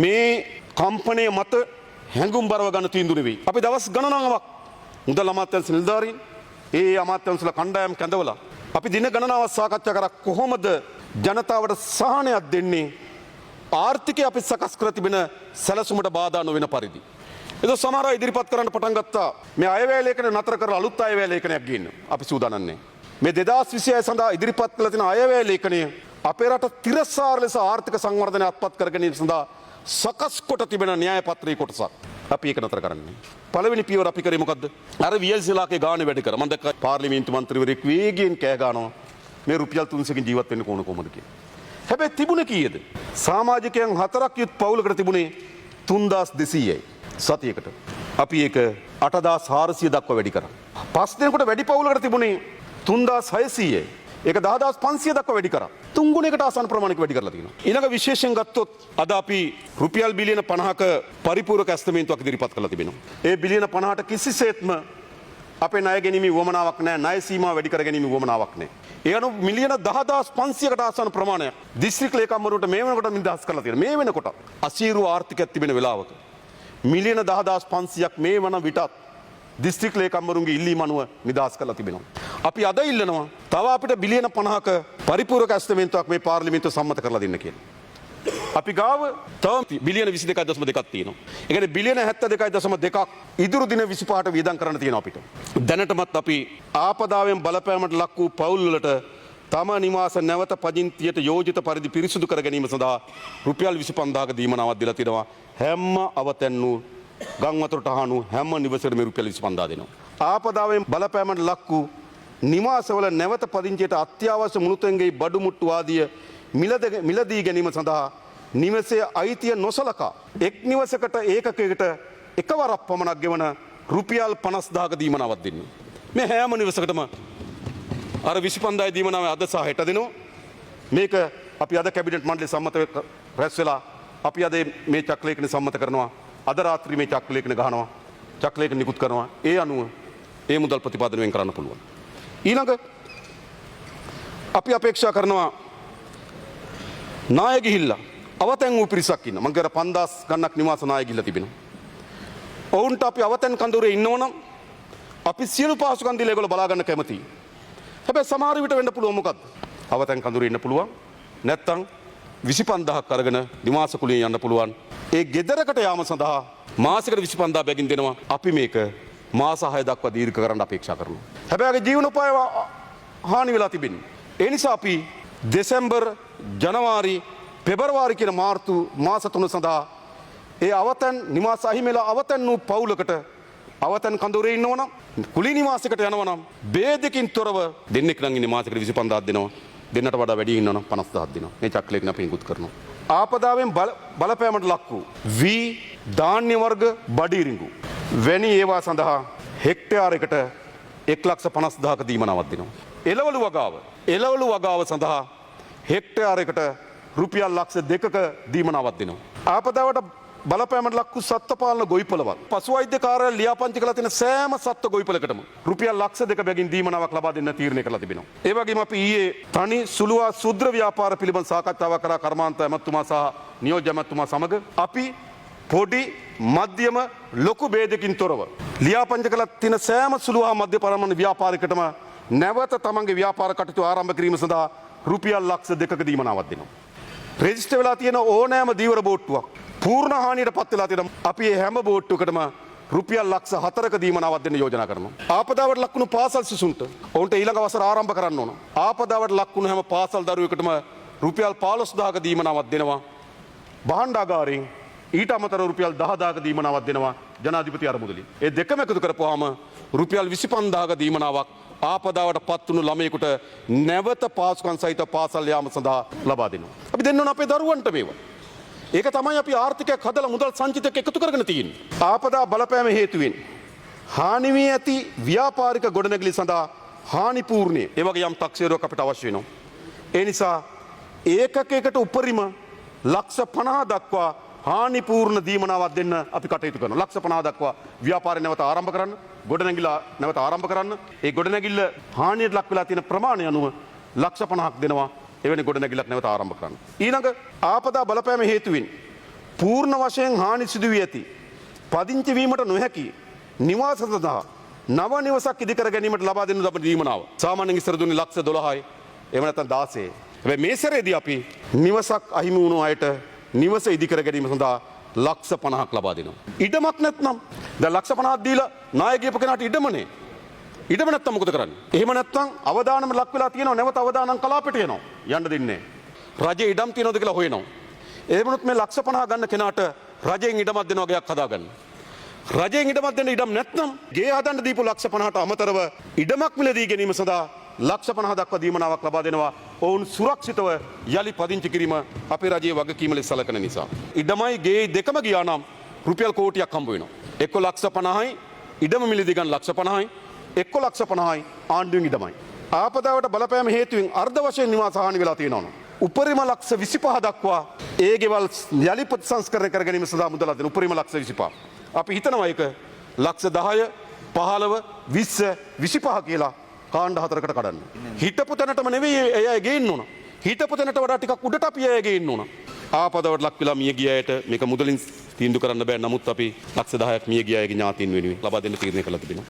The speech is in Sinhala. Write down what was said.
මේ කම්පනය මත හැඟුම් බරව ගන්න තීන්දුව නෙවෙයි. අපි දවස් ගණනාවක් මුදල් අමාත්‍යාංශ නිලධාරීන් ඒ අමාත්‍යාංශලා කණ්ඩායම් කැඳවලා අපි දින ගණනාවක් සාකච්ඡා කරා කොහොමද ජනතාවට සහනයක් දෙන්නේ ආර්ථිකය අපි සකස් කර තිබෙන සැලසුමට බාධා නොවන පරිදි. ඒක සමහර අය ඉදිරිපත් කරන්න පටන් ගත්තා මේ අයවැය ලේඛන නතර කරලා අලුත් අයවැය ලේඛනයක් ගේන්න. අපි සූදානම් නැහැ. මේ 2026 සඳහා ඉදිරිපත් කළ තියෙන අයවැය ලේඛනය අපේ රට තිරසාර ලෙස ආර්ථික සංවර්ධනය අත්පත් කර ගැනීම සඳහා සකස් කොට තිබෙන න්‍යාය පත්‍රයේ කොටසක්. අපි ඒක නතර කරන්නේ. පළවෙනි පියවර අපි කරේ මොකද්ද? අර වියල්සිලාගේ ගාණ වැඩි කර. මම දැක්ක පාර්ලිමේන්තු මන්ත්‍රීවරයෙක් වේගයෙන් කෑ ගන්නවා මේ රුපියල් 300කින් ජීවත් වෙන්න කොහොමද කියලා. හැබැයි තිබුණේ කීයද? සමාජිකයන් 4ක් යුත් පවුලකට තිබුණේ 3200යි සතියකට. අපි ඒක 8400 දක්වා වැඩි කරා. 5 දෙනෙකුට වැඩි පවුලකට තිබුණේ 3600යි. ඒක 10500 දක්වා වැඩි කරා. 3 ගුණයකට ආසන්න ප්‍රමාණයක වැඩි කරලා තියෙනවා. ඊළඟ විශේෂයෙන් ගත්තොත් අද අපි රුපියල් බිලියන 50ක පරිපූර්ණක ඇස්තමේන්තුවක් ඉදිරිපත් කරලා තිබෙනවා. ඒ බිලියන 50ට කිසිසේත්ම අපේ ණය ගැනීමේ වමනාවක් නැහැ. ණය සීමා වැඩි කර ගැනීමේ වමනාවක් නැහැ. ඒ අනුව මිලියන 10500කට ආසන්න ප්‍රමාණයක් දිස්ත්‍රික් ලේකම්වරුන්ට මේ වෙනකොට නිදහස් කරලා තියෙනවා. මේ වෙනකොට අසීරු ආර්ථිකයක් තිබෙන වෙලාවක මිලියන 10500ක් මේ වන විටත් දිස්ත්‍රික් ලේකම්වරුන්ගේ ඉල්ලීම අනුව නිදහස් කරලා තිබෙනවා. අපි අද ඉල්ලනවා තව අපිට බිලියන 50ක පරිපූර්ණක ඇස්තමේන්තුවක් මේ පාර්ලිමේන්තුව සම්මත කරලා දෙන්න කියලා. අපි ගාව තව බිලියන 22.2ක් තියෙනවා. ඒ කියන්නේ බිලියන 72.2ක් ඉදිරි දින 25ට වියදම් කරන්න තියෙනවා අපිට. දැනටමත් අපි ආපදාවෙන් බලපෑමට ලක් වූ පවුල් වලට තම නිවාස නැවත පදිංචියට යෝජිත පරිදි පිරිසිදු කර ගැනීම සඳහා රුපියල් 25000ක දීමනාවක් දීලා තිනවා. හැම අවතැන් වූ ගම් වතුරට අහනු හැම නිවසකටම රුපියල් 25000 දෙනවා. ආපදාවෙන් බලපෑමට ලක් වූ නිවාසවල නැවත පදිංචියට අත්‍යවශ්‍ය මුළුතැන්ගේ බඩු මුට්ටු ආදිය මිලදී ගැනීම සඳහා නිවසේ අයිතිය නොසලකා එක් නිවසකට ඒකකයකට එකවරක් පමණක් ගෙවන රුපියල් 50000ක දීමනාවක් දෙන්න. මේ හැම නිවසකටම අර 25000 දීමනාව අද සහ හෙට දෙනවා. මේක අපි අද කැබිනට් මණ්ඩලය සම්මත රැස් වෙලා අපි අද මේ චක්‍රලේඛන සම්මත කරනවා. අද රාත්‍රී මේ චක්‍රලේඛන ගහනවා. චක්‍රලේඛන නිකුත් කරනවා. ඒ අනුව ඒ මුදල් ප්‍රතිපාදනයෙන් කරන්න පුළුවන්. ඊළඟ අපි අපේක්ෂා කරනවා නාය ගිහිල්ලා අවතැන් වූ පිරිසක් ඉන්න. මං කියර 5000 ගණනක් නිවාස නාය ගිහිල්ලා තිබෙනවා. ඔවුන්ට අපි අවතැන් කඳවුරේ ඉන්නවනම් අපි සියලු පහසුකම් දීලා ඒගොල්ලෝ බලා ගන්න කැමතියි. හැබැයි සමහර විට වෙන්න පුළුවන් මොකද්ද? අවතැන් කඳවුරේ ඉන්න පුළුවන්. නැත්තම් 25000ක් අරගෙන නිවාස කුලියෙන් යන්න පුළුවන්. ඒ ගෙදරකට යාම සඳහා මාසෙකට 25000 බැගින් දෙනවා. අපි මේක මාස 6 දක්වා දීර්ඝ කරන්න අපේක්ෂා කරනවා. හැබැයි ජීවනෝපාය හානි වෙලා තිබෙනවා. ඒ නිසා අපි දෙසැම්බර් ජනවාරි පෙබරවාරි කියන මාර්තු මාස 3 සඳහා ඒ අවතැන් නිවාස අහිමිලා අවතැන් වූ පවුලකට අවතැන් කඳවුරේ ඉන්නවනම් කුලී නිවාසයකට යනවනම් බේදකින් තොරව දෙන්නෙක් නම් ඉන්නේ මාසෙකට 25000ක් දෙනවා. දෙන්නට වඩා වැඩි ඉන්නවනම් 50000ක් දෙනවා. මේ චක්‍රලේඛන අපි ඉඟුත් කරනවා. ආපදාවෙන් බලපෑමට ලක් වූ වී ධාන්‍ය වර්ග බඩිරිඟු වැනි ඒවා සඳහා හෙක්ටයාරයකට 1,50,000ක දීමනාවක් දෙනවා. එළවලු වගාව සඳහා හෙක්ටයාරයකට රුපියල් 2,00,000ක දීමනාවක් දෙනවා. ආපදාවට බලපෑමට ලක් වූ සත්ත්ව පාලන ගොවිපළවල් පසු වෛද්‍ය කාර්යාලය ලියාපදිංචි කරලා තියෙන සෑම සත්ත්ව ගොවිපළකටම රුපියල් 2,00,000ක බැගින් දීමනාවක් ලබා දෙන්න තීරණය කරලා තිබෙනවා. ඒ වගේම අපි ඊයේ තනි සුළුවා ශුද්‍ර ව්‍යාපාර පිළිබඳ සාකච්ඡාවක් කරා කර්මාන්ත ඇමතුමා සහ නියෝජ්‍ය ඇමතුමා සමග. අපි පොඩි මධ්‍යම ලොකු ભેදකින් තොරව ලියාපදිංචි කරලා තියෙන සෑම සුළුවා මධ්‍ය පරිමාණ ව්‍යාපාරිකටම නැවත තමන්ගේ ව්‍යාපාර කටයුතු ආරම්භ කිරීම සඳහා රුපියල් 2,00,000ක දීමනාවක් දෙනවා. රෙජිස්ටර් වෙලා තියෙන ඕනෑම දීවර බෝට්ටුවක් පූර්ණ හානියට පත් වෙලා තියෙන අපි මේ හැම බෝට්ටුවකටම රුපියල් 4,00,000ක දීමනාවක් දෙන්න යෝජනා කරනවා. ආපදාවට ලක් වුණු පාසල් සිසුන්ට ඔවුන්ට ඊළඟ වසර ආරම්භ කරන්න ඕන. ආපදාවට ලක් වුණු හැම පාසල් දරුවෙකුටම රුපියල් 15,000ක දීමනාවක් දෙනවා. භාණ්ඩාගාරයෙන් ඊට අමතරව රුපියල් 10,000ක දීමනාවක් දෙනවා ජනාධිපති අරමුදලින්. ඒ දෙකම එකතු කරපුවාම රුපියල් 25,000ක දීමනාවක් ආපදාවට පත් වුණු ළමයෙකුට නැවත පාසුකම් සහිත පාසල් යාම සඳහා ලබා දෙනවා. අපි දෙන්න ඕන අපේ දරුවන්ට මේවා. ඒක තමයි අපි ආර්ථිකයක් හදලා මුදල් සංචිතයක් එකතු කරගෙන තියෙන්නේ. ආපදා බලපෑම හේතුවෙන් හානි වී ඇති ව්‍යාපාරික ගොඩනැගිලි සඳහා හානි පූර්ණය ඒ වගේ යම් තක්සේරුවක් අපිට අවශ්‍ය වෙනවා. ඒ නිසා ඒකකයකට උපරිම 1,50,000 දක්වා හානි පූර්ණ දීමනාවක් දෙන්න අපි කටයුතු කරනවා. 1,50,000 දක්වා ව්‍යාපාරය නැවත ආරම්භ කරන්න, ගොඩනැගිල්ල නැවත ආරම්භ කරන්න. ඒ ගොඩනැගිල්ල හානියට ලක් වෙලා තියෙන ප්‍රමාණය අනුව 1,50,000ක් දෙනවා. එවැනි ගොඩනැගිල්ලක් නැවත ආරම්භ කරන්න. ඊළඟ ආපදා බලපෑම හේතුවෙන් පූර්ණ වශයෙන් හානි සිදු වී ඇති පදිංචි වීමට නොහැකි නිවාස සඳහා නව නිවසක් ඉදිකර ගැනීමට ලබා දෙනු ලබන දීමනාව. සාමාන්‍යයෙන් ඉස්සර දුන්නේ ලක්ෂ 12යි. එහෙම නැත්නම් 16. හැබැයි මේ සැරේදී අපි නිවසක් අහිමි වුණු අයට නිවස ඉදිකර ගැනීම සඳහා ලක්ෂ 50ක් ලබා දෙනවා. ඉඩමක් නැත්නම් දැන් ලක්ෂ 50ක් දීලා ණය ගියපු කෙනාට ඉඩමනේ. ඉඩම නැත්නම් මොකද කරන්නේ? එහෙම නැත්නම් අවදානම ලක් වෙලා තියෙනවා නැවත අවදානම් කලාපෙට යනවා. යන්න දෙන්නේ නැහැ. රජේ ඉඩම් තියනවද කියලා හොයනවා. එහෙම වුණොත් මේ ලක්ෂ 50 ගන්න කෙනාට රජයෙන් ඉඩමක් දෙනවා ගයක් හදාගන්න. රජයෙන් ඉඩමක් දෙන්න ඉඩම් නැත්නම් ගේ හදන්න දීපු ලක්ෂ 50ට අමතරව ඉඩමක් මිලදී ගැනීම සඳහා ලක්ෂ 50 දක්වා දීමනාවක් ලබා දෙනවා. ඔවුන් සුරක්ෂිතව යලි පදිංචි කිරීම අපේ රජයේ වගකීම ලෙස සැලකෙන නිසා. ඉඩමයි ගේ දෙකම ගියා නම් රුපියල් කෝටියක් හම්බ වෙනවා. එක්ක ලක්ෂ 50යි ඉඩම මිලදී ගන්න ලක්ෂ 50යි එක්ක ලක්ෂ 50යි ආණ්ඩුවෙන් ඉඩමයි. ආපදාවට බලපෑම හේතුවෙන් අර්ධ වශයෙන් නිවාස හානි වෙලා තියෙනවා. උපරිම ලක්ෂ 25 දක්වා ඒ ගෙවල් යලි ප්‍රතිසංස්කරණය කර ගැනීම සඳහා මුදලක් දෙන උපරිම ලක්ෂ 25. අපි හිතනවා ඒක ලක්ෂ 10 15 20 25 කියලා කාණ්ඩ හතරකට කඩන්න. හිටපු තැනටම නෙවෙයි ඒ අය ගේන්න ඕන. හිටපු තැනට වඩා ටිකක් උඩට අපි අය ගේන්න ඕන. ආපදාවට ලක් වෙලා මිය ගිය අයට මේක මුදලින් තීන්දුව කරන්න බෑ. නමුත් අපි ලක්ෂ 10ක් මිය ගිය අයගේ ඥාතීන් වෙනුවෙන් ලබා දෙන්න තීරණය කළා තිබෙනවා.